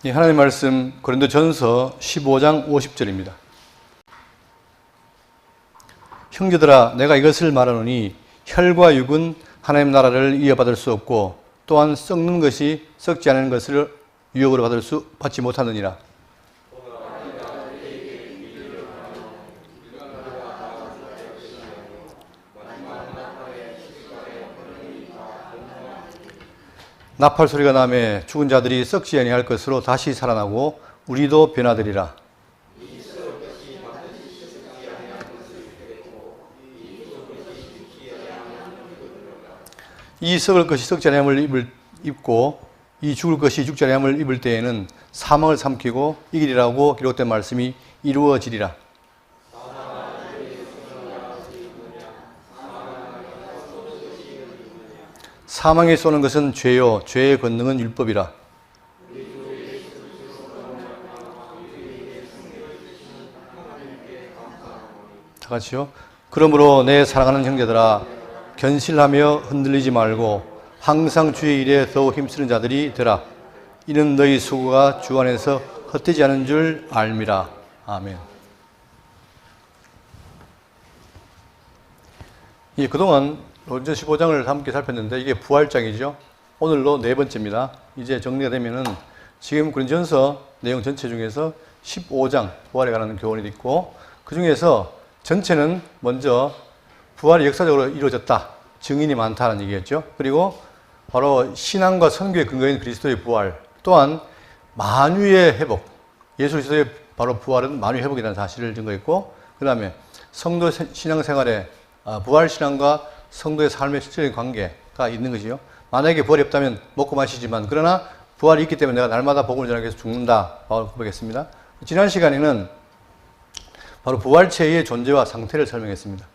이 하나님의 말씀 고린도전서 15장 50절입니다. 형제들아 내가 이것을 말하노니 혈과 육은 하나님 나라를 이어받을 수 없고 또한 썩는 것이 썩지 않은 것을 유업으로 받지 못하느니라. 나팔 소리가 나매 죽은 자들이 썩지 아니할 것으로 다시 살아나고 우리도 변화되리라. 이 썩을 것이 썩지 아니함을 입고 이 죽을 것이 죽지 아니함을 입을 때에는 사망을 삼키고 이기리라고 기록된 말씀이 이루어지리라. 사망에 쏘는 것은 죄요 죄의 권능은 율법이라. 다 같이요. 그러므로 내 사랑하는 형제들아 견실하며 흔들리지 말고 항상 주의 일에 더욱 힘쓰는 자들이 되라. 이는 너희 수고가 주 안에서 헛되지 않은 줄 알미라. 아멘. 예, 그동안 로마서 15장을 함께 살폈는데 이게 부활장이죠. 오늘로 네 번째입니다. 이제 정리가 되면은 지금 고린도전서 내용 전체 중에서 15장 부활에 관한 교훈이 있고 그 중에서 전체는 먼저 부활이 역사적으로 이루어졌다. 증인이 많다는 얘기였죠. 그리고 바로 신앙과 선교의 근거인 그리스도의 부활, 또한 만유의 회복, 예수 그리스도의 바로 부활은 만유의 회복이라는 사실을 증거했고, 그 다음에 성도 신앙생활에 부활 신앙과 성도의 삶의 실질적인 관계가 있는 것이요. 만약에 부활이 없다면 먹고 마시지만 그러나 부활이 있기 때문에 내가 날마다 복음을 전하기 위해서 죽는다. 바로 고백했습니다. 지난 시간에는 바로 부활체의 존재와 상태를 설명했습니다.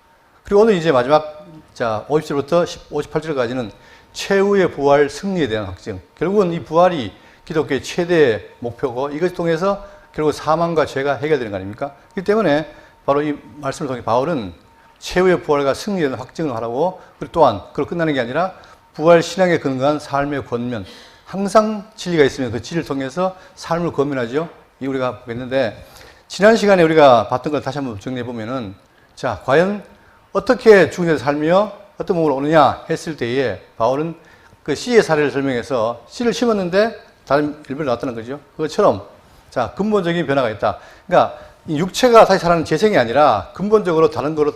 그리고 오늘 이제 마지막 50절부터 58절까지는 최후의 부활 승리에 대한 확증. 결국은 이 부활이 기독교의 최대 목표고 이것을 통해서 결국 사망과 죄가 해결되는 거 아닙니까? 그렇기 때문에 바로 이 말씀을 통해 바울은 최후의 부활과 승리에 대한 확증을 하라고, 그리고 또한 그걸 끝나는 게 아니라 부활 신앙에 근거한 삶의 권면, 항상 진리가 있으면 그 진리를 통해서 삶을 권면하죠. 이 우리가 보겠는데 지난 시간에 우리가 봤던 걸 다시 한번 정리해 보면은 자, 과연 어떻게 죽은 자를 살며 어떤 몸으로 오느냐 했을 때에 바울은 그 씨의 사례를 설명해서 씨를 심었는데 다른 일벌이 나왔다는 거죠. 그것처럼 자, 근본적인 변화가 있다. 그러니까 이 육체가 다시 살아나는 재생이 아니라 근본적으로 다른 거로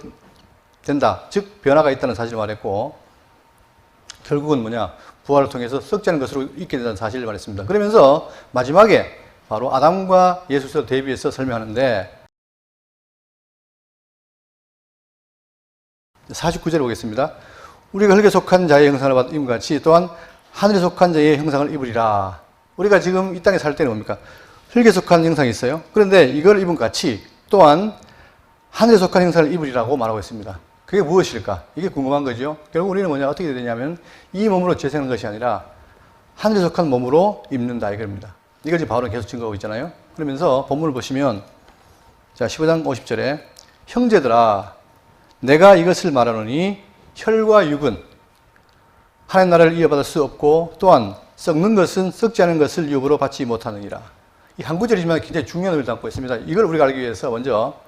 된다. 즉 변화가 있다는 사실을 말했고 결국은 뭐냐? 부활을 통해서 썩지 않은 것으로 있게 된다는 사실을 말했습니다. 그러면서 마지막에 바로 아담과 예수를 대비해서 설명하는데 49절에 보겠습니다. 우리가 흙에 속한 자의 형상을 받은 것 같이 또한 하늘에 속한 자의 형상을 입으리라. 우리가 지금 이 땅에 살 때는 뭡니까? 흙에 속한 형상이 있어요. 그런데 이걸 입은 것 같이 또한 하늘에 속한 형상을 입으리라고 말하고 있습니다. 그게 무엇일까? 이게 궁금한 거죠. 결국 우리는 뭐냐? 어떻게 되냐면 이 몸으로 재생하는 것이 아니라 하늘에 속한 몸으로 입는다 이겁니다. 이걸 지금 바울은 계속 증거하고 있잖아요. 그러면서 본문을 보시면 자 15장 50절에 형제들아 내가 이것을 말하노니 혈과 육은 하나님 나라를 이어받을 수 없고 또한 썩는 것은 썩지 않은 것을 유업으로 받지 못하느니라. 이 한 구절이지만 굉장히 중요한 의미를 담고 있습니다. 이걸 우리가 알기 위해서 먼저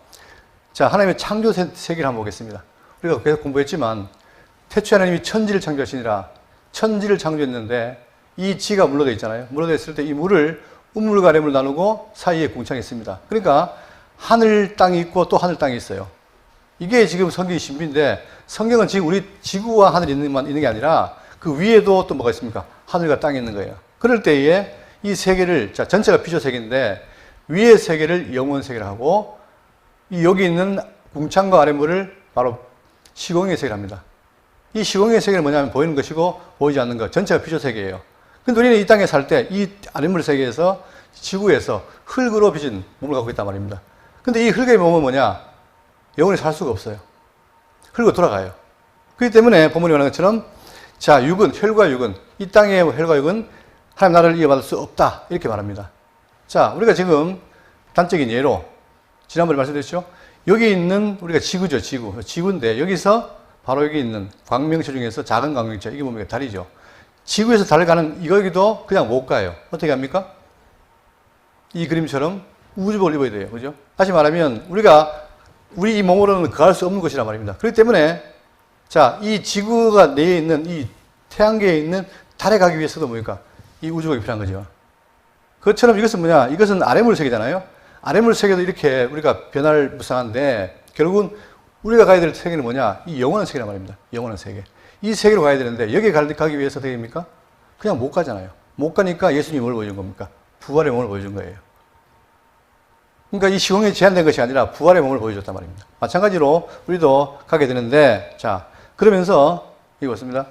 자 하나님의 창조 세계를 한번 보겠습니다. 우리가 계속 공부했지만 태초에 하나님이 천지를 창조하시니라. 천지를 창조했는데 이 지가 물로 되어 있잖아요. 물로 되어 있을 때 이 물을 우물과 아래물 나누고 사이에 궁창이 있습니다. 그러니까 하늘 땅이 있고 또 하늘 땅이 있어요. 이게 지금 성경의 신비인데 성경은 지금 우리 지구와 하늘이 있는 게 아니라 그 위에도 또 뭐가 있습니까? 하늘과 땅이 있는 거예요. 그럴 때에 이 세계를 자 전체가 피조 세계인데 위의 세계를 영원 세계를 하고 이 여기 있는 궁창과 아래물을 바로 시공의 세계를 합니다. 이 시공의 세계는 뭐냐면 보이는 것이고 보이지 않는 것 전체가 피조 세계예요. 근데 우리는 이 땅에 살 때 이 아래물 세계에서 지구에서 흙으로 빚은 몸을 갖고 있단 말입니다. 근데 이 흙의 몸은 뭐냐? 영원히 살 수가 없어요. 흙으로 돌아가요. 그렇기 때문에 본문이 말하는 것처럼 자 육은 혈과 육은 이 땅의 혈과 육은 하나님 나라를 이어받을 수 없다 이렇게 말합니다. 자 우리가 지금 단적인 예로 지난번에 말씀드렸죠. 여기 있는 우리가 지구죠. 지구인데 여기서 바로 여기 있는 광명체 중에서 작은 광명체 이게 뭡니까? 달이죠. 지구에서 달을 가는 여기도 그냥 못 가요. 어떻게 합니까? 이 그림처럼 우주복을 입어야 돼요. 그죠? 다시 말하면 우리 이 몸으로는 거할 수 없는 것이란 말입니다. 그렇기 때문에 자, 이 지구가 내에 있는 이 태양계에 있는 달에 가기 위해서도 뭡니까? 이 우주복이 필요한 거죠. 그것처럼 이것은 뭐냐? 이것은 아래물 세계잖아요. 아래물 세계도 이렇게 우리가 변화를 무쌍한데 결국은 우리가 가야 될 세계는 뭐냐? 이 영원한 세계란 말입니다. 영원한 세계. 이 세계로 가야 되는데 여기에 가기 위해서 어떻게 됩니까? 그냥 못 가잖아요. 못 가니까 예수님이 뭘 보여준 겁니까? 부활의 몸을 보여준 거예요. 그러니까 이 시공에 제한된 것이 아니라 부활의 몸을 보여줬단 말입니다. 마찬가지로 우리도 가게 되는데 자, 그러면서 이거 맞습니다.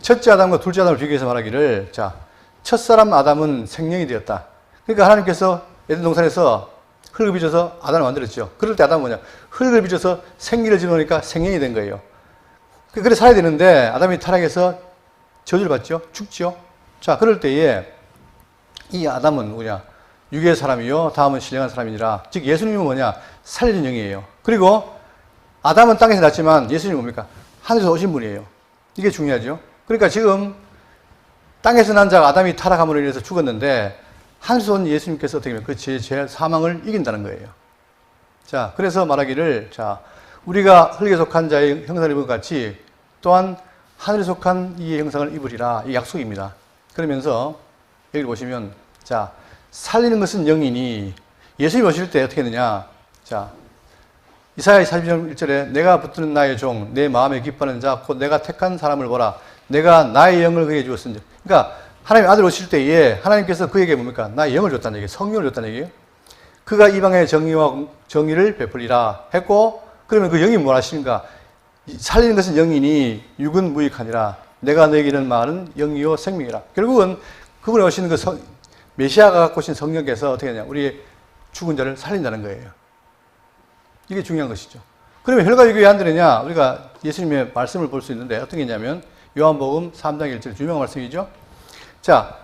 첫째 아담과 둘째 아담을 비교해서 말하기를 자, 첫사람 아담은 생명이 되었다. 그러니까 하나님께서 에덴 동산에서 흙을 빚어서 아담을 만들었죠. 그럴 때 아담은 뭐냐? 흙을 빚어서 생기를 집어넣으니까 생명이 된 거예요. 그래 살아야 되는데 아담이 타락해서 저주를 받죠. 죽죠. 자, 그럴 때에 이 아담은 뭐냐? 육의 사람이요. 다음은 신령한 사람이니라. 즉 예수님은 뭐냐? 살리는 영이에요. 그리고 아담은 땅에서 났지만 예수님은 뭡니까? 하늘에서 오신 분이에요. 이게 중요하죠. 그러니까 지금 땅에서 난 자가 아담이 타락함으로 인해서 죽었는데 하늘에서 온 예수님께서 어떻게 하면 그 죄 사망을 이긴다는 거예요. 자, 그래서 말하기를 자, 우리가 흙에 속한 자의 형상을 입은 것 같이 또한 하늘에 속한 이의 형상을 입으리라. 이 약속입니다. 그러면서 여기 보시면 자, 살리는 것은 영이니 예수님 오실 때 어떻게 했느냐? 자, 이사야 42장 1절에 내가 붙드는 나의 종, 내 마음에 기뻐하는 자, 곧 내가 택한 사람을 보라. 내가 나의 영을 그에게 주었으니. 그러니까 하나님 아들 오실 때에 하나님께서 그에게 뭡니까? 나의 영을 줬다는 얘기예요. 성령을 줬다는 얘기예요. 그가 이방의 정의와 정의를 베풀리라 했고, 그러면 그 영이 뭘 하시는가? 살리는 것은 영이니 육은 무익하니라. 내가 너에게 이르는 말은 영이요 생명이라. 결국은 그분이 오시는 그 메시아가 갖고 오신 성령께서 어떻게 하냐? 우리 죽은 자를 살린다는 거예요. 이게 중요한 것이죠. 그러면 혈과 육이 왜 안 되느냐? 우리가 예수님의 말씀을 볼 수 있는데 어떤 게 있냐면 요한복음 3장 1절 유명한 말씀이죠. 자,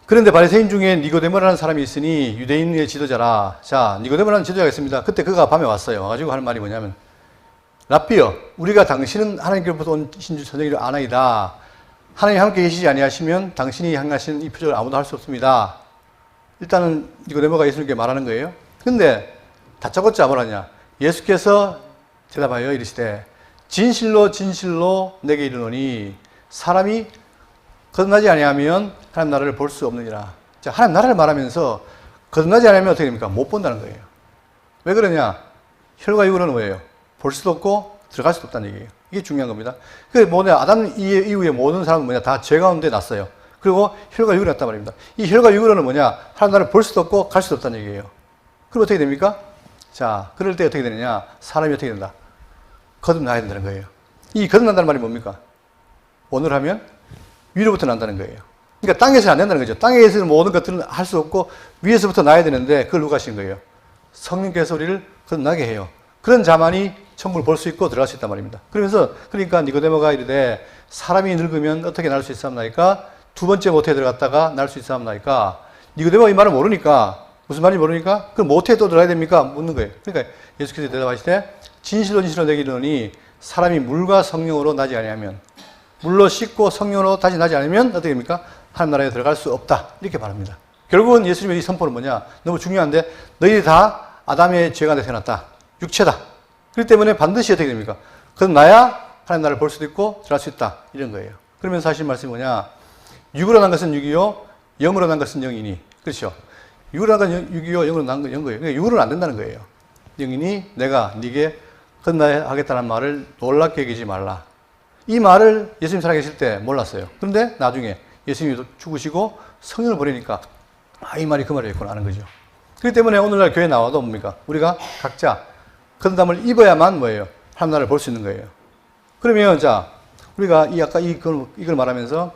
그런데 바리새인 중에 니고데모라는 사람이 있으니 유대인의 지도자라. 자, 니고데모라는 지도자가 있습니다. 그때 그가 밤에 왔어요. 와가지고 하는 말이 뭐냐면 랍비여, 우리가 당신은 하나님께로부터 온 신주 선생이를 아나이다. 하나님 함께 계시지 아니하시면 당신이 행하신 이 표적을 아무도 할 수 없습니다. 일단은 니고데모가 예수님께 말하는 거예요. 근데 다짜고짜 뭐라냐? 예수께서 대답하여 이르시되 진실로 진실로 내게 이르노니 사람이 거듭나지 아니하면 하나님 나라를 볼 수 없느니라. 자, 하나님 나라를 말하면서 거듭나지 않으면 어떻게 됩니까? 못 본다는 거예요. 왜 그러냐? 혈과 육으로는 뭐예요? 볼 수도 없고 들어갈 수도 없다는 얘기예요. 이게 중요한 겁니다. 그 뭐냐? 아담 이후에 모든 사람은 뭐냐? 다 죄 가운데 났어요. 그리고 혈과 육이 났단 말입니다. 이 혈과 육으로는 뭐냐? 하나님 나라를 볼 수도 없고 갈 수도 없다는 얘기예요. 그럼 어떻게 됩니까? 자, 그럴 때 어떻게 되느냐? 사람이 어떻게 된다? 거듭나야 된다는 거예요. 이 거듭난다는 말이 뭡니까? 오늘 하면 위로부터 난다는 거예요. 그러니까 땅에서는 안 된다는 거죠. 땅에서는 모든 것들은 할 수 없고 위에서부터 나야 되는데 그걸 누가 하신 거예요? 성령께서 우리를 거듭나게 해요. 그런 자만이 천국을 볼 수 있고 들어갈 수 있단 말입니다. 그러니까 니고데모가 이르되 사람이 늙으면 어떻게 날 수 있사옵나이까? 두 번째 모태에 들어갔다가 날 수 있사옵나이까? 니고데모가 이 말을 모르니까 무슨 말인지 모르니까 그럼 모태에 또 들어가야 됩니까? 묻는 거예요. 그러니까 예수께서 대답하시되 진실로 진실로 내게 이르노니 사람이 물과 성령으로 나지 아니하면 물로 씻고 성령으로 다시 나지 않으면 어떻게 됩니까? 하나님 나라에 들어갈 수 없다. 이렇게 말합니다. 결국은 예수님의 이 선포는 뭐냐? 너무 중요한데 너희들이 다 아담의 죄 가운데 태어났다. 육체다. 그렇기 때문에 반드시 어떻게 됩니까? 거듭나야 하나님 나라를 볼 수도 있고 들어갈 수 있다. 이런 거예요. 그러면서 하신 말씀이 뭐냐? 육으로 난 것은 육이요 영으로 난 것은 영이니. 그렇죠? 육으로 난 것은 육이요 영으로 난 것은 영거예요. 그러니까 육으로는 안 된다는 거예요. 영이니 내가 네게 거듭나야 하겠다는 말을 놀랍게 여기지 말라. 이 말을 예수님 살아계실 때 몰랐어요. 그런데 나중에 예수님이 죽으시고 성령을 보내니까 이 말이 그 말이었구나 하는 거죠. 그렇기 때문에 오늘날 교회 나와도 뭡니까? 우리가 각자 거듭남을 입어야만 뭐예요? 하나님 나라를 볼 수 있는 거예요. 그러면 자, 우리가 이걸 말하면서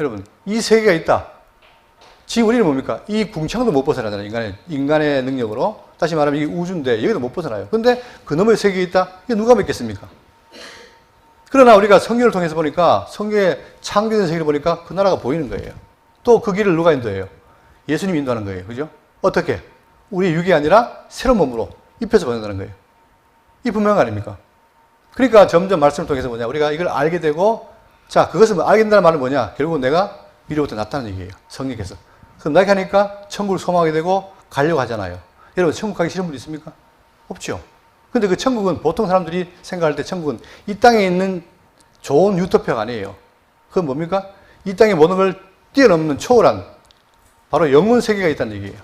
여러분, 이 세계가 있다. 지금 우리는 뭡니까? 이 궁창도 못 벗어나잖아요. 인간의 능력으로. 다시 말하면 이게 우주인데 여기도 못 벗어나요. 그런데 그 너머의 세계에 있다? 이게 누가 믿겠습니까? 그러나 우리가 성경을 통해서 보니까 성경에 창조된 세계를 보니까 그 나라가 보이는 거예요. 또 그 길을 누가 인도해요? 예수님이 인도하는 거예요. 그죠? 어떻게? 우리 육이 아니라 새로운 몸으로 입혀서 보낸다는 거예요. 이 분명한 거 아닙니까? 그러니까 점점 말씀을 통해서 뭐냐? 우리가 이걸 알게 되고 자, 그것을 알게 된다는 말은 뭐냐? 결국은 내가 위로부터 났다는 얘기예요. 성령께서. 그럼 나게 하니까 천국을 소망하게 되고 가려고 하잖아요. 여러분, 천국 가기 싫은 분 있습니까? 없죠. 근데 그 천국은 보통 사람들이 생각할 때 천국은 이 땅에 있는 좋은 유토피아가 아니에요. 그건 뭡니까? 이 땅의 모든 걸 뛰어넘는 초월한 바로 영혼 세계가 있다는 얘기예요.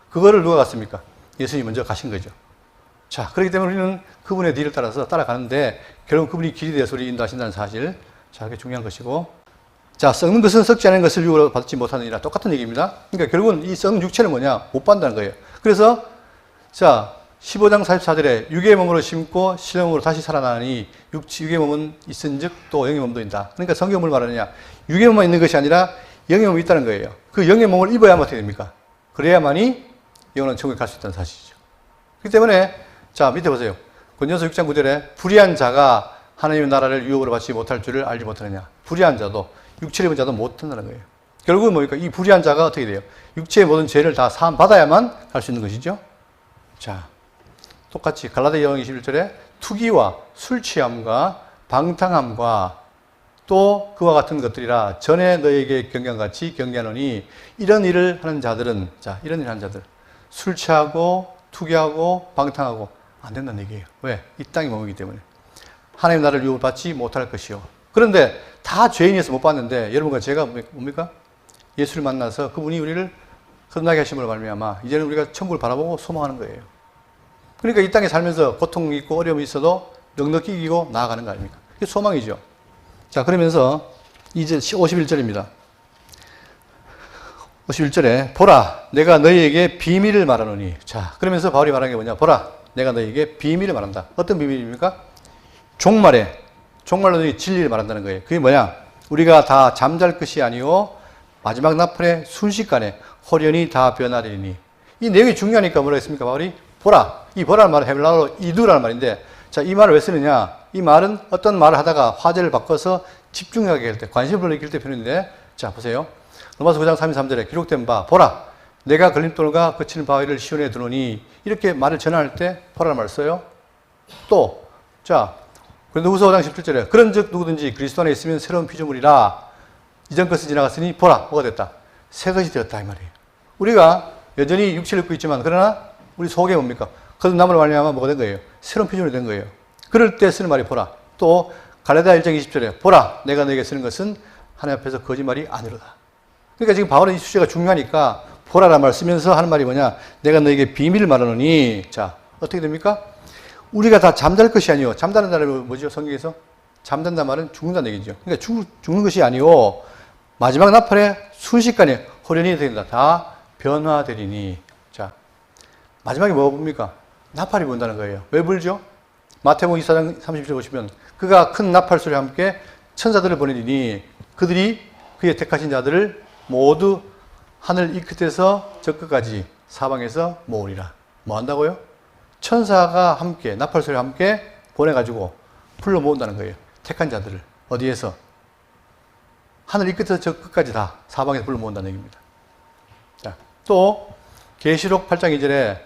그거를 누가 갔습니까? 예수님이 먼저 가신 거죠. 자, 그렇기 때문에 우리는 그분의 뒤를 따라서 따라가는데 결국 그분이 길이 되어서 우리 인도하신다는 사실. 자, 그게 중요한 것이고. 자, 썩는 것은 썩지 않은 것을 유혹을 받지 못하느니라. 똑같은 얘기입니다. 그러니까 결국은 이 썩는 육체는 뭐냐? 못 받는다는 거예요. 그래서 자, 15장 44절에 육의 몸으로 심고 신의 몸으로 다시 살아나니 육의 몸은 있은즉 또 영의 몸도 있다. 그러니까 성경은 뭘 말하느냐? 육의 몸만 있는 것이 아니라 영의 몸이 있다는 거예요. 그 영의 몸을 입어야만 어떻게 됩니까? 그래야만이 영원한 천국에 갈 수 있다는 사실이죠. 그렇기 때문에 자, 밑에 보세요. 고린도서 6장 9절에 불의한 자가 하나님의 나라를 유혹으로 받지 못할 줄을 알지 못하느냐. 불의한 자도 육체를 입은 자도 못한다는 거예요. 결국은 뭡니까? 이 불의한 자가 어떻게 돼요? 육체의 모든 죄를 다 사함 받아야만 갈 수 있는 것이죠. 자, 똑같이 갈라디아 0장 21절에 투기와 술 취함과 방탕함과 또 그와 같은 것들이라 전에 너에게 경계한같이 경계하노니 이런 일을 하는 자들은 자, 이런 일을 하는 자들 술 취하고 투기하고 방탕하고 안 된다는 얘기예요. 왜? 이 땅이 머무기 때문에. 하나님 나라를 유혹을 받지 못할 것이요. 그런데 다 죄인이어서 못 받는데 여러분과 제가 뭡니까? 예수를 만나서 그분이 우리를 거듭나게 하심으로 말미암아 이제는 우리가 천국을 바라보고 소망하는 거예요. 그러니까 이 땅에 살면서 고통이 있고 어려움이 있어도 넉넉히 이기고 나아가는 거 아닙니까? 이게 소망이죠. 자, 그러면서 이제 51절입니다. 51절에 보라 내가 너희에게 비밀을 말하노니. 자, 그러면서 바울이 말하는 게 뭐냐? 보라 내가 너희에게 비밀을 말한다. 어떤 비밀입니까? 종말로 너희 진리를 말한다는 거예요. 그게 뭐냐? 우리가 다 잠잘 것이 아니오 마지막 나팔의 순식간에 홀연히 다 변하리니. 이 내용이 중요하니까 뭐라 했습니까? 바울이 보라. 이 보라는 말은 헤블라어로 이두라는 말인데 자, 이 말을 왜 쓰느냐? 이 말은 어떤 말을 하다가 화제를 바꿔서 집중하게 할 때, 관심을 불러일으킬 때 표현인데 자, 보세요. 로마서 9장 33절에 기록된 바 보라 내가 걸림돌과 거치는 바위를 시온에 두노니 이렇게 말을 전할 때 보라는 말을 써요. 또 자, 고린도후서 5장 17절에 그런즉 누구든지 그리스도 안에 있으면 새로운 피조물이라 이전 것은 지나갔으니 보라 뭐가 됐다? 새 것이 되었다 이 말이에요. 우리가 여전히 육체를 입고 있지만 그러나 우리 속에 뭡니까? 거듭남으로 말미암아 뭐가 된 거예요? 새로운 피조물이 된 거예요. 그럴 때 쓰는 말이 보라. 또 갈라디아 1장 20절에 보라 내가 너에게 쓰는 것은 하나님 앞에서 거짓말이 아니로다. 그러니까 지금 바울은 이 주제가 중요하니까 보라라는 말을 쓰면서 하는 말이 뭐냐? 내가 너에게 비밀을 말하노니 자 어떻게 됩니까? 우리가 다 잠잘 것이 아니오. 잠자는다는 뭐죠? 성경에서 잠든다 말은 죽는다는 얘기죠. 그러니까 죽는 것이 아니오. 마지막 나팔에 순식간에 홀연히 된다. 다 변화되리니. 자, 마지막에 뭐 봅니까? 나팔이 분다는 거예요. 왜 불죠? 마태복음 24장 30절 보시면 그가 큰 나팔 소리와 함께 천사들을 보내리니 그들이 그의 택하신 자들을 모두 하늘 이 끝에서 저 끝까지 사방에서 모으리라. 뭐 한다고요? 천사가 함께 나팔 소리와 함께 보내가지고 불러 모은다는 거예요. 택한 자들을 어디에서? 하늘 이 끝에서 저 끝까지 다 사방에서 불러 모은다는 얘기입니다. 자, 또 계시록 8장 2절에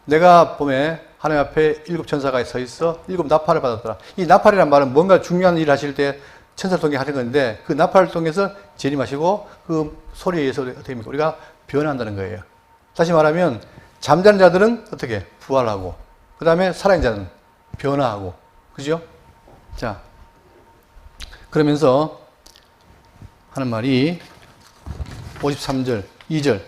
내가 봄에 하나님 앞에 7 천사가 서 있어 7 나팔을 받았더라. 이 나팔이란 말은 뭔가 중요한 일을 하실 때 천사를 통해 하는 건데 그 나팔을 통해서 재림하시고 그 소리에 의해서 어떻게 됩니까? 우리가 변한다는 거예요. 다시 말하면 잠자는 자들은 어떻게? 부활하고 그 다음에 살아있는 자는 변화하고 그죠? 자, 그러면서 하는 말이 53절 2절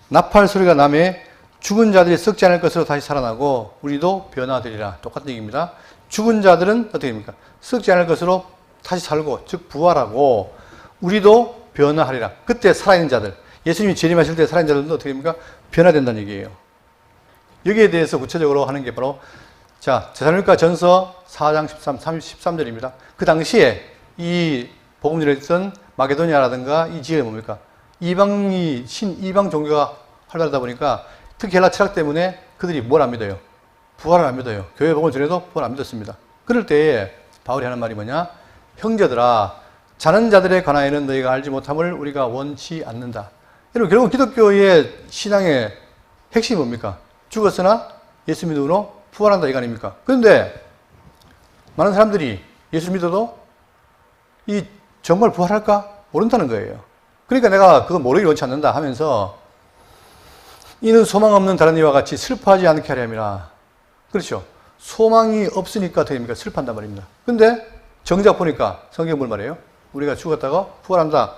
나팔 소리가 나매 죽은 자들이 썩지 않을 것으로 다시 살아나고 우리도 변화되리라. 똑같은 얘기입니다. 죽은 자들은 어떻게 됩니까? 썩지 않을 것으로 다시 살고 즉 부활하고 우리도 변화하리라. 그때 살아있는 자들 예수님이 재림하실 때 살아있는 자들도 어떻게 됩니까? 변화된다는 얘기예요. 여기에 대해서 구체적으로 하는 게 바로 자 데살로니가 전서 4장 13절입니다. 그 당시에 이 복음 전했던 마게도니아라든가 이 지역이 뭡니까? 이방 종교가 활발하다 보니까 특히 헬라 철학 때문에 그들이 뭘 안 믿어요? 부활을 안 믿어요. 교회 복음을 전해도 부활을 안 믿었습니다. 그럴 때에 바울이 하는 말이 뭐냐? 형제들아 자는 자들에 관하여는 너희가 알지 못함을 우리가 원치 않는다. 여러분 결국 기독교의 신앙의 핵심이 뭡니까? 죽었으나 예수 믿음으로 부활한다 이거 아닙니까? 그런데 많은 사람들이 예수 믿어도 이 정말 부활할까? 모른다는 거예요. 그러니까 내가 그거 모르기 원치 않는다 하면서 이는 소망 없는 다른 이와 같이 슬퍼하지 않게 하려 함이라. 그렇죠. 소망이 없으니까 어떻게 됩니까? 슬퍼한단 말입니다. 근데 정작 보니까 성경이 뭘 말해요? 우리가 죽었다가 부활한다.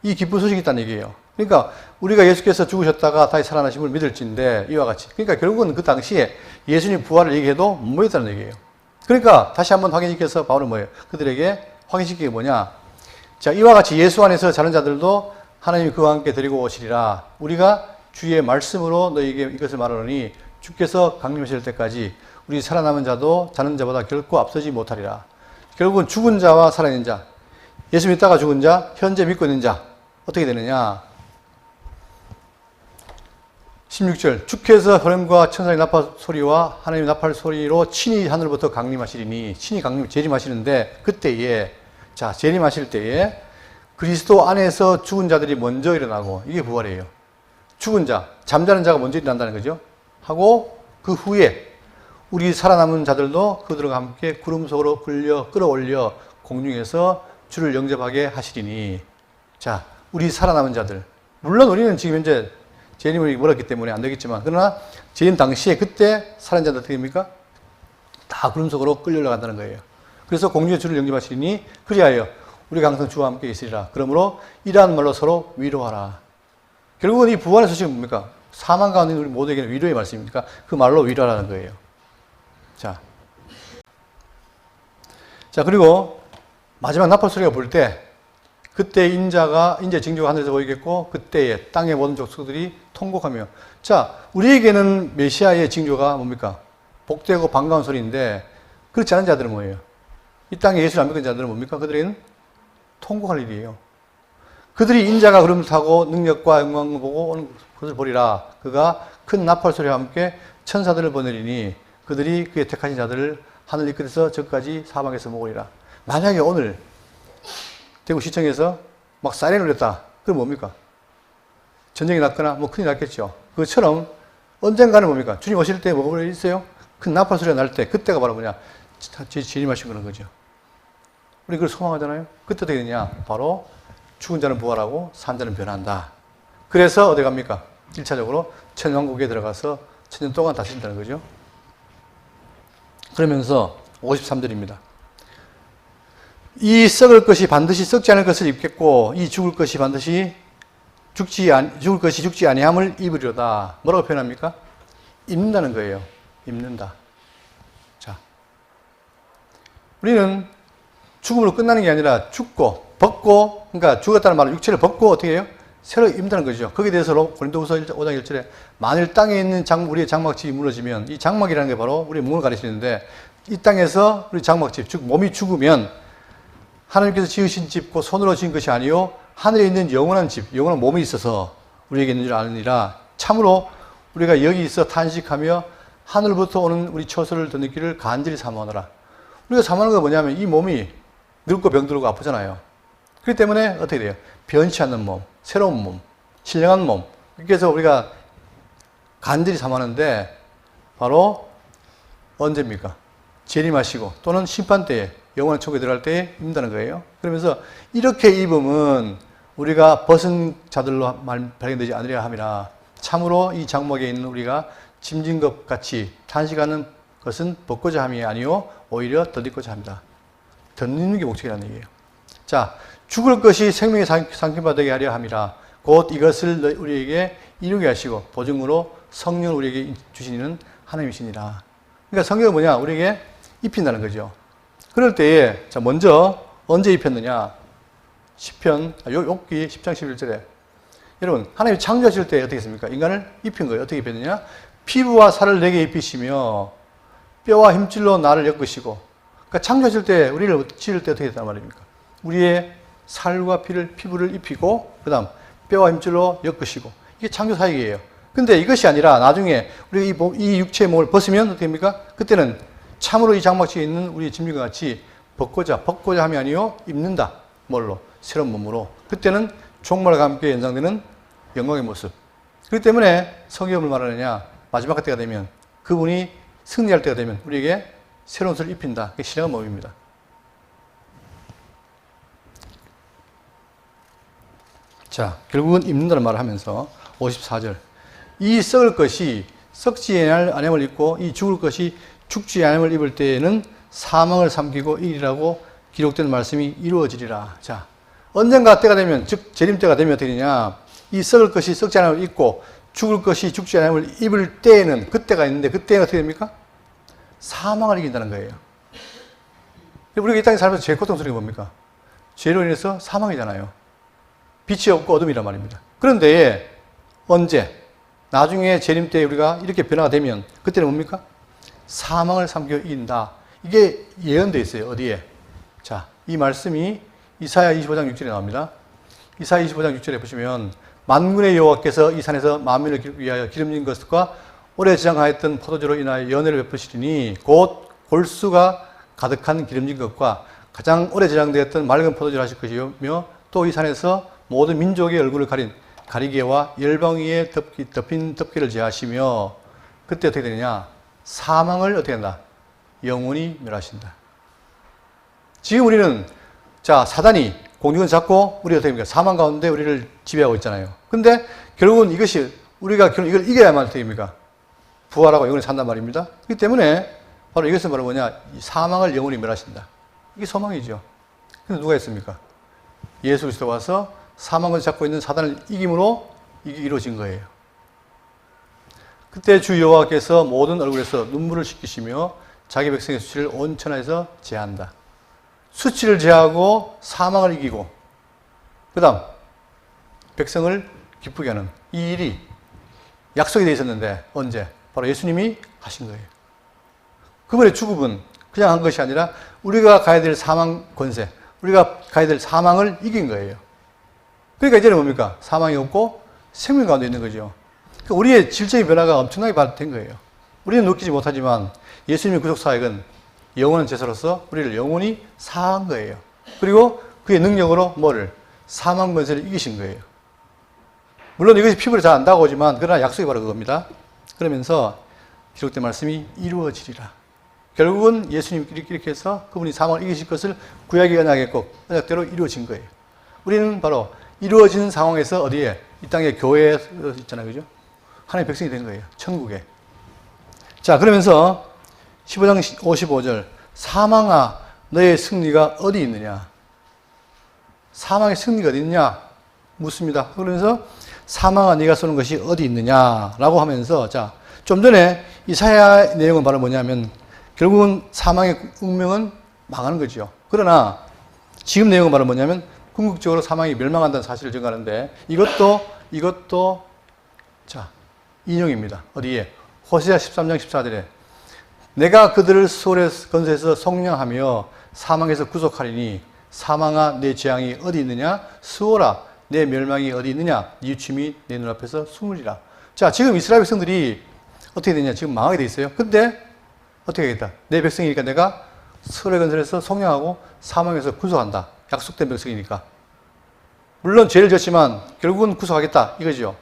이 기쁜 소식이 있다는 얘기예요. 그러니까 우리가 예수께서 죽으셨다가 다시 살아나심을 믿을진데 이와 같이. 그러니까 결국은 그 당시에 예수님 부활을 얘기해도 못 믿었다는 얘기예요. 그러니까 다시 한번 확인시켜서 바울은 뭐예요? 그들에게 확인시키는 게 뭐냐? 자, 이와 같이 예수 안에서 자는 자들도 하나님이 그와 함께 데리고 오시리라. 우리가 주의 말씀으로 너희에게 이것을 말하노니 주께서 강림하실 때까지 우리 살아남은 자도 자는 자보다 결코 앞서지 못하리라. 결국은 죽은 자와 살아있는 자, 예수 믿다가 죽은 자, 현재 믿고 있는 자 어떻게 되느냐? 16절 주께서 호령과 천사의 나팔 소리와 하나님의 나팔 소리로 친히 하늘부터 강림하시리니 친히 재림하시는데 그때에 자 재림하실 때에 그리스도 안에서 죽은 자들이 먼저 일어나고 이게 부활이에요. 죽은 자, 잠자는 자가 먼저 일어난다는 거죠. 하고 그 후에 우리 살아남은 자들도 그들과 함께 구름 속으로 끌어올려 공중에서 주를 영접하게 하시리니 자 우리 살아남은 자들 물론 우리는 지금 현재 재림을 멀었기 때문에 안 되겠지만 그러나 재림 당시에 그때 살아난 자들 어떻게 됩니까? 다 구름 속으로 끌려 올라간다는 거예요. 그래서 공중에 주를 영접하시리니 그리하여 우리가 항상 주와 함께 있으리라. 그러므로 이러한 말로 서로 위로하라. 결국은 이 부활의 소식은 뭡니까? 사망 가운데 우리 모두에게는 위로의 말씀입니까? 그 말로 위로하라는 거예요. 자, 그리고 마지막 나팔 소리가 볼 때 그때 인재 징조가 하늘에서 보이겠고 그때에 땅의 모든 족속들이 통곡하며 자, 우리에게는 메시아의 징조가 뭡니까? 복되고 반가운 소리인데 그렇지 않은 자들은 뭐예요? 이 땅에 예수를 안 믿는 자들은 뭡니까? 그들에게는 통곡할 일이에요. 그들이 인자가 구름을 타고 능력과 영광을 보고 오는 것을 보리라. 그가 큰 나팔 소리와 함께 천사들을 보내리니 그들이 그의 택하신 자들을 하늘 이 끝에서 저까지 사방에서 모으리라. 만약에 오늘 대구시청에서 막 사이렌을 울렸다. 그럼 뭡니까? 전쟁이 났거나 뭐 큰일 났겠죠. 그것처럼 언젠가는 뭡니까? 주님 오실 때 뭐가 있어요? 큰 나팔 소리가 날 때 그때가 바로 뭐냐? 재림하신 그런 거죠. 우리 그걸 소망하잖아요. 그때 어떻게 되냐? 바로 죽은 자는 부활하고 산 자는 변한다. 그래서 어디 갑니까? 1차적으로 천왕국에 들어가서 천년 동안 다스린다는 거죠. 그러면서 53절입니다. 이 썩을 것이 반드시 썩지 않을 것을 입겠고 이 죽을 것이 반드시 죽지 아니함을 입으리로다. 뭐라고 표현합니까? 입는다는 거예요. 입는다. 자, 우리는 죽음으로 끝나는 게 아니라 죽고 벗고 그러니까 죽었다는 말은 육체를 벗고 어떻게 해요? 새로 입는다는 거죠. 거기에 대해서 고린도후서 5장 1절에 만일 땅에 있는 우리의 장막집이 무너지면 이 장막이라는 게 바로 우리의 몸을 가리키는데 이 땅에서 우리 장막집 즉 몸이 죽으면 하나님께서 지으신 집, 곧 손으로 지은 것이 아니요 하늘에 있는 영원한 집, 영원한 몸이 있어서 우리에게 있는 줄 아느니라. 참으로 우리가 여기 있어 탄식하며 하늘부터 오는 우리 처소를 듣는 길을 간절히 사모하노라. 우리가 사모하는 건 뭐냐면 이 몸이 늙고 병들고 아프잖아요. 그렇기 때문에 어떻게 돼요? 변치 않는 몸, 새로운 몸, 신령한 몸. 그래서 우리가 간절히 사모하는데 바로 언제입니까? 재림하시고 또는 심판 때에 영원한 천국에 들어갈 때에 입는다는 거예요. 그러면서 이렇게 입음은 우리가 벗은 자들로 발견되지 않으려 함이라. 참으로 이 장막에 있는 우리가 짐진 것 같이 탄식하는 것은 벗고자 함이 아니요 오히려 덧입고자 합니다. 덧입는 게 목적이라는 얘기예요. 자, 죽을 것이 생명의 상징받게 하려 함이라. 곧 이것을 우리에게 이루게 하시고 보증으로 성령을 우리에게 주시는 하나님이시니라. 그러니까 성경은 뭐냐? 우리에게 입힌다는 거죠. 그럴 때에 자 먼저 언제 입혔느냐? 욥기 10장 11절에 여러분 하나님이 창조하실 때 어떻게 했습니까? 인간을 입힌 거예요. 어떻게 입혔느냐? 피부와 살을 내게 입히시며 뼈와 힘줄로 나를 엮으시고 그러니까 창조하실 때 우리를 지을 때 어떻게 했단 말입니까? 우리의 살과 피부를 입히고 그 다음 뼈와 힘줄로 엮으시고 이게 창조 사역이에요. 근데 이것이 아니라 나중에 우리가 이 육체의 몸을 벗으면 어떻게 됩니까? 그때는 참으로 이 장막지에 있는 우리의 짐승과 같이 벗고자 함이 아니요 입는다. 뭘로? 새로운 몸으로. 그때는 종말과 함께 연상되는 영광의 모습. 그렇기 때문에 성경을 말하느냐? 마지막 때가 되면 그분이 승리할 때가 되면 우리에게 새로운 옷을 입힌다. 그게 신령한 몸입니다. 자, 결국은 입는다는 말을 하면서 54절 이 썩을 것이 썩지 않을 안염을 입고 이 죽을 것이 죽지 않음을 입을 때에는 사망을 삼키고 이리라고 기록된 말씀이 이루어지리라. 자, 언젠가 때가 되면, 즉 재림 때가 되면 어떻게 되냐? 이 썩을 것이 썩지 않음을 입고 죽을 것이 죽지 않음을 입을 때에는 그때가 있는데 그때는 어떻게 됩니까? 사망을 이긴다는 거예요. 우리가 이 땅에 살면서 제일 고통스러운 게 뭡니까? 죄로 인해서 사망이잖아요. 빛이 없고 어둠이란 말입니다. 그런데 언제? 나중에 재림 때 우리가 이렇게 변화가 되면 그때는 뭡니까? 사망을 삼켜 이긴다. 이게 예언되어 있어요. 어디에? 자, 이 말씀이 이사야 25장 6절에 나옵니다. 이사야 25장 6절에 보시면 만군의 여호와께서 이 산에서 만민을 위하여 기름진 것과 오래 저장하였던 포도주로 인하여 연회를 베푸시리니 곧 골수가 가득한 기름진 것과 가장 오래 저장되었던 맑은 포도주를 하실 것이며 또 이 산에서 모든 민족의 얼굴을 가린 가리개와 열방 위에 덮인 덮개를 제하시며 그때 어떻게 되느냐? 사망을 어떻게 한다? 영원히 멸하신다. 지금 우리는 자 사단이 공중을 잡고 우리가 어떻게 됩니까? 사망 가운데 우리를 지배하고 있잖아요. 근데 결국은 이것이 우리가 결국 이걸 이겨야만 어떻게 됩니까? 부활하고 영원히 산단 말입니다. 그렇기 때문에 바로 이것은 바로 뭐냐? 사망을 영원히 멸하신다. 이게 소망이죠. 근데 누가 했습니까? 예수 그리스도가 와서 사망을 잡고 있는 사단을 이김으로 이게 이루어진 거예요. 그때 주 여호와께서 모든 얼굴에서 눈물을 씻기시며 자기 백성의 수치를 온 천하에서 제한다. 수치를 제하고 사망을 이기고 그 다음 백성을 기쁘게 하는 이 일이 약속이 되어 있었는데 언제? 바로 예수님이 하신 거예요. 그분의 죽음은 그냥 한 것이 아니라 우리가 가야 될 사망 권세, 우리가 가야 될 사망을 이긴 거예요. 그러니까 이제는 뭡니까? 사망이 없고 생명 가운데 있는 거죠. 그러니까 우리의 질적인 변화가 엄청나게 된 거예요. 우리는 느끼지 못하지만 예수님의 구속 사역은 영원한 제사로서 우리를 영원히 사한 거예요. 그리고 그의 능력으로 뭐를? 사망 권세를 이기신 거예요. 물론 이것이 피부로 잘 안 다가오지만 그러나 약속이 바로 그겁니다. 그러면서 기록된 말씀이 이루어지리라. 결국은 예수님 이렇게 해서 그분이 사망을 이기실 것을 구약의 언약에 꼭 언약대로 이루어진 거예요. 우리는 바로 이루어지는 상황에서 어디에? 이 땅에 교회에 있잖아요. 그죠? 하나님의 백성이 된 거예요. 천국에. 자, 그러면서 15장 55절 사망아 너의 승리가 어디 있느냐? 사망의 승리가 어디 있느냐? 묻습니다. 그러면서 사망아 네가 쏘는 것이 어디 있느냐라고 하면서 자, 좀 전에 이사야 내용은 바로 뭐냐면 결국은 사망의 운명은 망하는 거죠. 그러나 지금 내용은 바로 뭐냐면 궁극적으로 사망이 멸망한다는 사실을 증가하는데 이것도 자, 인용입니다. 어디에? 호세아 13장 14절에 내가 그들을 수월의 건세에서 속량하며 사망에서 구속하리니 사망아 내 재앙이 어디 있느냐? 수월아 내 멸망이 어디 있느냐? 네 유침이 내 눈앞에서 숨으리라. 자, 지금 이스라엘 백성들이 어떻게 되냐? 지금 망하게 돼 있어요. 근데 어떻게 하겠다? 내 백성이니까 내가 수월의 건설에서 속량하고 사망에서 구속한다. 약속된 백성이니까. 물론 죄를 졌지만 결국은 구속하겠다. 이거죠.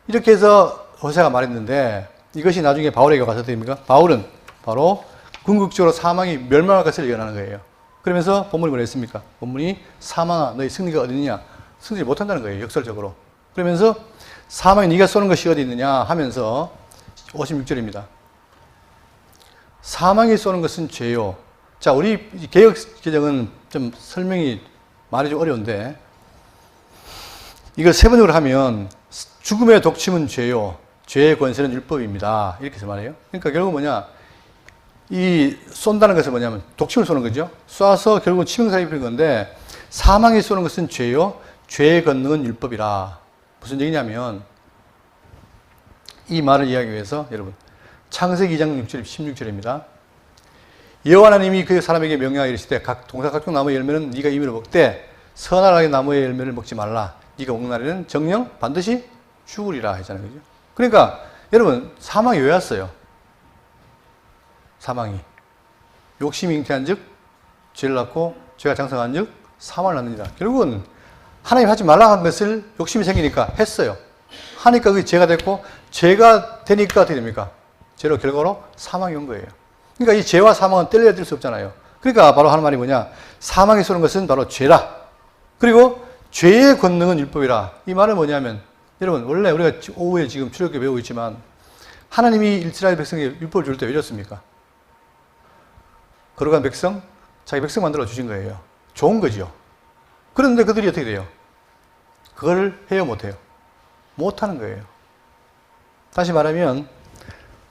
이렇게 해서 호세아가 말했는데 이것이 나중에 바울에게 가서 됩니까? 바울은 바로 궁극적으로 사망이 멸망할 것을 예언하는 거예요. 그러면서 본문이 뭐라 했습니까? 본문이 사망아 너희 승리가 어디 있느냐? 승리 못한다는 거예요. 역설적으로. 그러면서 사망이 네가 쏘는 것이 어디 있느냐 하면서 56절입니다. 사망이 쏘는 것은 죄요. 자, 우리 개혁 개정은 좀 설명이 말이 좀 어려운데 이걸 세번역으로 하면 죽음의 독침은 죄요. 죄의 권세는 율법입니다. 이렇게 해서 말해요. 그러니까 결국 뭐냐? 이 쏜다는 것은 뭐냐면 독침을 쏘는 거죠. 쏴서 결국은 치명상을 입히는 건데 사망이 쏘는 것은 죄요. 죄의 권능은 율법이라. 무슨 얘기냐면 이 말을 이해하기 위해서 여러분 창세기 2장 6절 16절입니다. 여호와 하나님이 그 사람에게 명령하여 이르시되 각 동사 각종 나무의 열매는 네가 임의로 먹되 선악의 나무의 열매를 먹지 말라. 네가 먹는 날에는 정령 반드시 죽으리라 했잖아요. 그죠? 그러니까 여러분 사망이 왜 왔어요? 사망이 욕심이 잉태한 즉 죄를 낳고 죄가 장성한 즉 사망을 낳느니라. 결국은 하나님 하지 말라 한 것을 욕심이 생기니까 했어요. 하니까 그게 죄가 됐고 죄가 되니까 어떻게 됩니까? 죄로 결과로 사망이 온 거예요. 그러니까 이 죄와 사망은 뗄래야 수 없잖아요. 그러니까 바로 하는 말이 뭐냐? 사망이 쏘는 것은 바로 죄라. 그리고 죄의 권능은 율법이라. 이 말은 뭐냐면 여러분, 원래 우리가 오후에 지금 출애굽기 배우고 있지만 하나님이 이스라엘 백성에게 율법을 줄 때 왜 줬습니까? 거룩한 백성, 자기 백성 만들어 주신 거예요. 좋은 거죠. 그런데 그들이 어떻게 돼요? 그걸 해요, 못해요? 못하는 거예요. 다시 말하면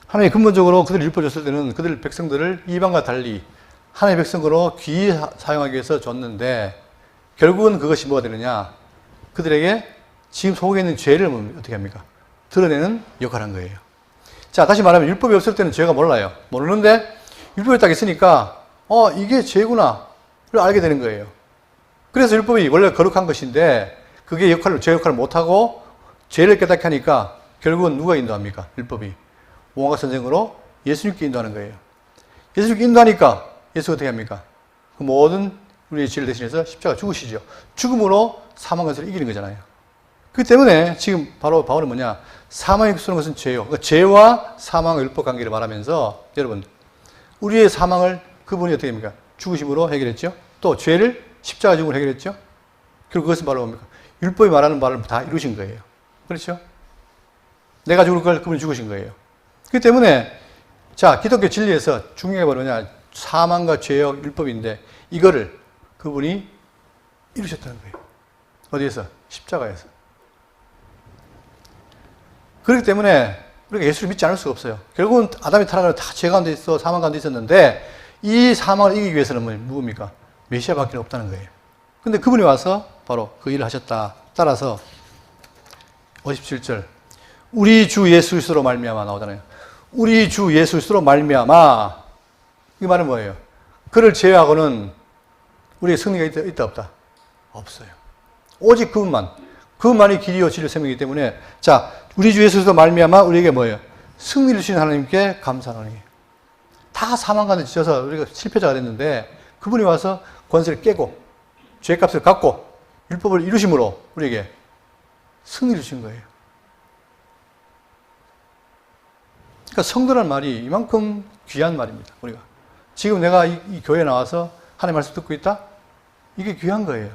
하나님이 근본적으로 그들을 율법 줬을 때는 그들 백성들을 이방과 달리 하나님의 백성으로 귀히 사용하기 위해서 줬는데 결국은 그것이 뭐가 되느냐? 그들에게 지금 속에 있는 죄를 어떻게 합니까? 드러내는 역할을 한 거예요. 자, 다시 말하면 율법이 없을 때는 죄가 몰라요. 모르는데 율법이 딱 있으니까 이게 죄구나 를 알게 되는 거예요. 그래서 율법이 원래 거룩한 것인데 그게 죄 역할을 못하고 죄를 깨닫게 하니까 결국은 누가 인도합니까? 율법이. 모함과 전쟁으로 예수님께 인도하는 거예요. 예수님께 인도하니까 예수가 어떻게 합니까? 그 모든 우리의 죄를 대신해서 십자가 죽으시죠. 죽음으로 사망 것을 이기는 거잖아요. 그렇기 때문에 지금 바로 바울은 뭐냐? 사망의 쏘는 것은 죄요. 그러니까 죄와 사망의 율법 관계를 말하면서 여러분 우리의 사망을 그분이 어떻게 합니까? 죽으심으로 해결했죠. 또 죄를 십자가 죽음으로 해결했죠. 그리고 그것은 바로 뭡니까? 율법이 말하는 바를 다 이루신 거예요. 그렇죠? 내가 죽을 걸 그분이 죽으신 거예요. 그렇기 때문에 자, 기독교 진리에서 중요한 게 뭐냐? 사망과 죄의 율법인데 이거를 그분이 이루셨다는 거예요. 어디에서? 십자가에서. 그렇기 때문에 우리가 예수를 믿지 않을 수가 없어요. 결국은 아담이 타락을 다 죄 가운데 있어 사망 가운데 있었는데 이 사망을 이기기 위해서는 누굽니까? 메시아밖에 없다는 거예요. 근데 그분이 와서 바로 그 일을 하셨다. 따라서 57절 우리 주 예수 그리스도로 말미암아 나오잖아요. 우리 주 예수 그리스도로 말미암아 이 말은 뭐예요? 그를 제외하고는 우리의 승리가 있다 없다? 없어요. 오직 그분만이 길이요 진리요 생명이기 때문에 자 우리 주 예수 그리스도로 말미암아 우리에게 뭐예요? 승리를 주신 하나님께 감사하노니 다 사망 가운데 지쳐서 우리가 실패자가 됐는데 그분이 와서 권세를 깨고 죄값을 갚고 율법을 이루심으로 우리에게 승리를 주신 거예요. 그러니까 성도란 말이 이만큼 귀한 말입니다. 우리가 지금 내가 이 교회에 나와서 하나님의 말씀 듣고 있다? 이게 귀한 거예요.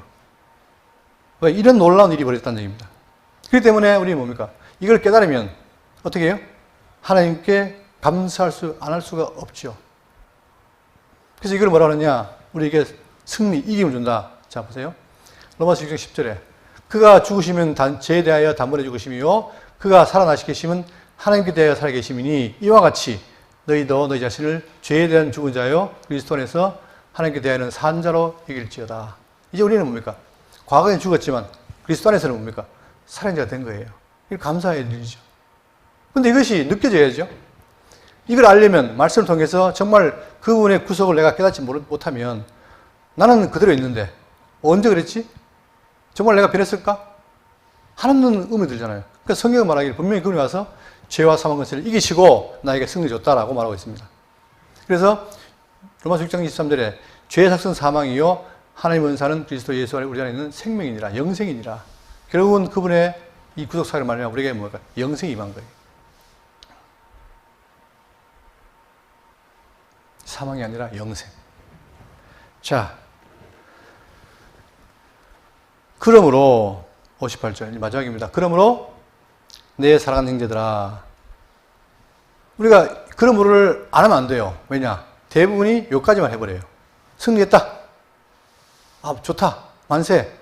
왜? 이런 놀라운 일이 벌어졌다는 얘기입니다. 그렇기 때문에 우리 뭡니까? 이걸 깨달으면 어떻게 해요? 하나님께 감사할 안 할 수가 없죠. 그래서 이걸 뭐라 그러냐? 우리에게 승리, 이김을 준다. 자, 보세요. 로마서 6장 10절에 그가 죽으시면 죄에 대하여 단번에 죽으심이요 그가 살아나시 계시면 하나님께 대하여 살아계심이니 이와 같이 너희도 너희 자신을 죄에 대한 죽은 자요 그리스도 안에서 하나님께 대하여는 산 자로 여길지어다. 이제 우리는 뭡니까? 과거에 죽었지만 그리스도 안에서는 뭡니까? 살아난 자가 된 거예요. 이걸 감사해야 일이죠. 그런데 이것이 느껴져야죠. 이걸 알려면 말씀을 통해서 정말 그분의 구속을 내가 깨닫지 못하면 나는 그대로 있는데 언제 그랬지? 정말 내가 변했을까? 하는 의문이 들잖아요. 그러니까 성경은 말하기를 분명히 그분이 와서 죄와 사망 권세를 이기시고 나에게 승리 줬다라고 말하고 있습니다. 그래서 로마서 6장 23절에 죄의 삭은 사망이요 하나님의 은사는 그리스도 예수 안에 우리 안에 있는 생명이니라 영생이니라. 결국은 그분의 이 구속 사역을 말하면 우리에게 뭘까? 영생이 임한 거예요. 사망이 아니라 영생. 자, 그러므로 58절 마지막입니다. 그러므로 내 사랑하는 형제들아 우리가 그러므로를 안 하면 안 돼요. 왜냐? 대부분이 여기까지만 해버려요. 승리했다. 아 좋다. 만세.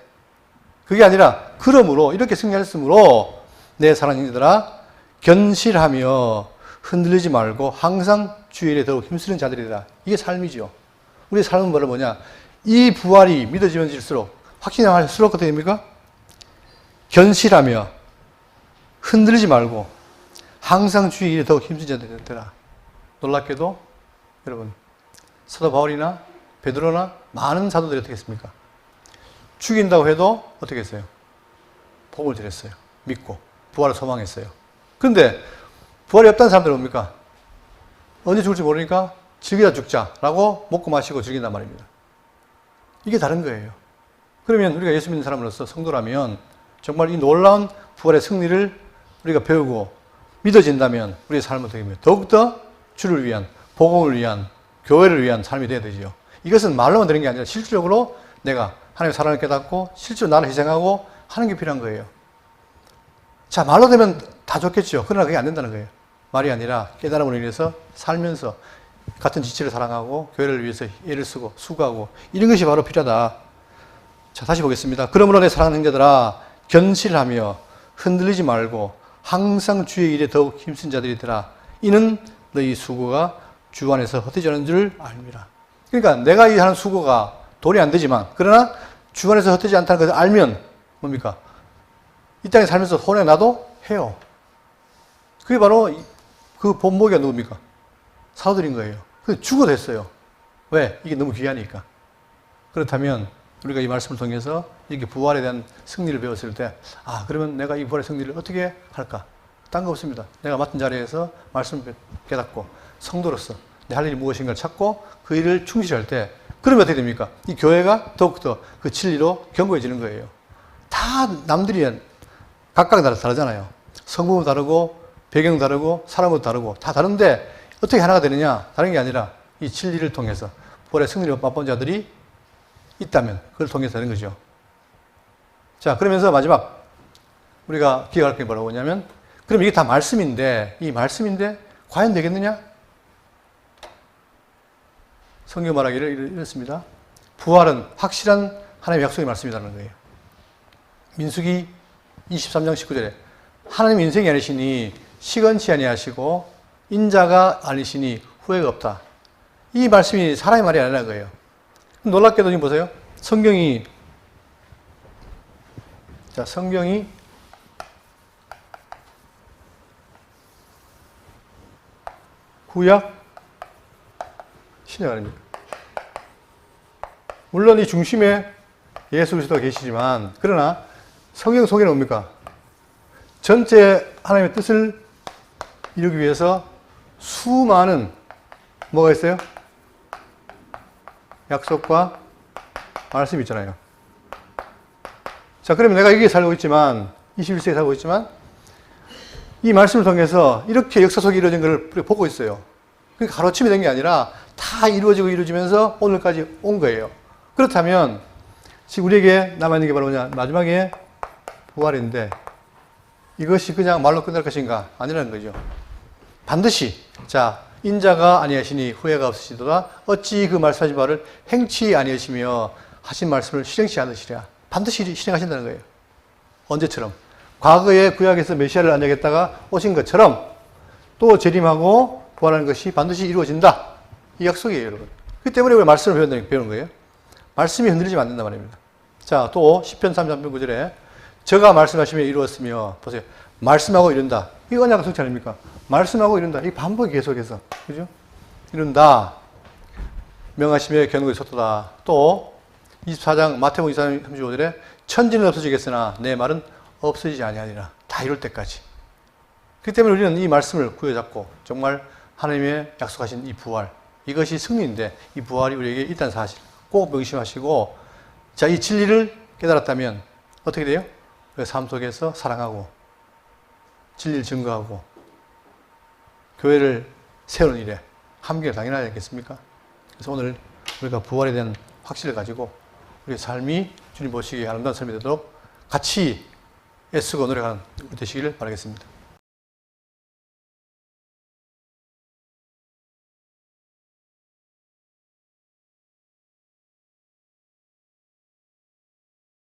그게 아니라 그러므로 이렇게 승리했으므로 내 사랑하는 형제들아 견실하며 흔들리지 말고 항상 주의 일에 더욱 힘쓰는 자들이라. 이게 삶이죠. 우리의 삶은 뭐냐? 이 부활이 믿어지면질수록 확신할수록 어떻게 됩니까? 견실하며 흔들리지 말고 항상 주의 일에 더욱 힘쓰는 자들이 되라. 놀랍게도 여러분 사도 바울이나 베드로나 많은 사도들이 어떻게 했습니까? 죽인다고 해도 어떻게 했어요? 복음을 드렸어요. 믿고 부활을 소망했어요. 그런데 부활이 없다는 사람들은 뭡니까? 언제 죽을지 모르니까 즐기다 죽자라고 먹고 마시고 즐긴단 말입니다. 이게 다른 거예요. 그러면 우리가 예수 믿는 사람으로서 성도라면 정말 이 놀라운 부활의 승리를 우리가 배우고 믿어진다면 우리의 삶은 어떻게 됩니까? 더욱더 주를 위한, 복음을 위한, 교회를 위한 삶이 되어야 되죠. 이것은 말로만 되는 게 아니라 실질적으로 내가 하나님의 사랑을 깨닫고 실제로 나를 희생하고 하는 게 필요한 거예요. 자, 말로 되면 다 좋겠죠. 그러나 그게 안 된다는 거예요. 말이 아니라 깨달음으로 인해서 살면서 같은 지체를 사랑하고 교회를 위해서 애를 쓰고 수고하고 이런 것이 바로 필요하다. 자, 다시 보겠습니다. 그러므로 내 사랑하는 형제들아 견실하며 흔들리지 말고 항상 주의 일에 더욱 힘쓴 자들이더라. 이는 너희 수고가 주 안에서 헛되지 않은 줄 알미라. 그러니까 내가 이 하는 수고가 돈이 안 되지만 그러나 주 안에서 헛되지 않다는 것을 알면 뭡니까? 이 땅에 살면서 손해 나도 해요. 그게 바로 그 본보기가 누굽니까? 사도들인 거예요. 그 죽어도 했어요. 왜? 이게 너무 귀하니까. 그렇다면 우리가 이 말씀을 통해서 이렇게 부활에 대한 승리를 배웠을 때, 아, 그러면 내가 이 부활의 승리를 어떻게 할까? 딴 거 없습니다. 내가 맡은 자리에서 말씀을 깨닫고 성도로서 내 할 일이 무엇인가를 찾고 그 일을 충실히 할 때, 그러면 어떻게 됩니까? 이 교회가 더욱더 그 진리로 견고해지는 거예요. 다 남들이 각각 다르잖아요. 성품도 다르고, 배경도 다르고, 사람도 다르고, 다 다른데 어떻게 하나가 되느냐? 다른 게 아니라 이 진리를 통해서 부활의 승리를 맛본 자들이 있다면 그걸 통해서 되는 거죠. 자, 그러면서 마지막 우리가 기억할 게 뭐냐면, 그럼 이게 다 말씀인데, 이 말씀인데 과연 되겠느냐? 성경 말하기를 이렇습니다. 부활은 확실한 하나님의 약속의 말씀이라는 거예요. 민수기 23장 19절에 하나님 인생이 아니시니 시건치 아니하시고 인자가 아니시니 후회가 없다. 이 말씀이 사람의 말이 아니라는 거예요. 놀랍게도 지금 보세요. 성경이 구약 신약 아닙니까? 물론 이 중심에 예수 그리스도가 계시지만, 그러나 성경 속에는 뭡니까? 전체 하나님의 뜻을 이루기 위해서 수많은 뭐가 있어요? 약속과 말씀이 있잖아요. 자, 그러면 내가 여기에 살고 있지만, 21세기에 살고 있지만, 이 말씀을 통해서 이렇게 역사 속에 이루어진 것을 보고 있어요. 그러니까 가로침이 된 게 아니라 다 이루어지고 이루어지면서 오늘까지 온 거예요. 그렇다면 지금 우리에게 남아있는 게 바로 뭐냐? 마지막에 부활인데 이것이 그냥 말로 끝날 것인가? 아니라는 거죠. 반드시 자, 인자가 아니하시니 후회가 없으시도다. 어찌 그 말씀하신 바를 행치 아니하시며 하신 말씀을 실행치 않으시랴. 반드시 실행하신다는 거예요. 언제처럼? 과거에 구약에서 메시아를 안내하겠다가 오신 것처럼 또 재림하고 부활하는 것이 반드시 이루어진다. 이 약속이에요, 여러분. 그 때문에 우리가 말씀을 배우는 거예요. 말씀이 흔들리지 않는단 말입니다. 자, 또 10편 33편 9절에 저가 말씀하시며 이루었으며, 보세요. 말씀하고 이룬다. 이거 언약 성취 아닙니까? 말씀하고 이룬다. 이 반복이 계속해서. 그죠? 이룬다. 명하시며 견고히 섰도다. 또 24장 마태복음 24장 35절에 천지는 없어지겠으나 내 말은 없어지지 아니하리라. 다 이룰 때까지. 그렇기 때문에 우리는 이 말씀을 구해잡고 정말 하나님의 약속하신 이 부활, 이것이 승리인데 이 부활이 우리에게 있다는 사실 꼭 명심하시고, 자, 이 진리를 깨달았다면 어떻게 돼요? 우리가 삶 속에서 사랑하고 진리를 증거하고 교회를 세우는 일에 함께 당연하지 않겠습니까? 그래서 오늘 우리가 부활에 대한 확신을 가지고 우리의 삶이 주님 보시기에 아름다운 삶이 되도록 같이 애쓰고 노력하는 우리 되시기를 바라겠습니다.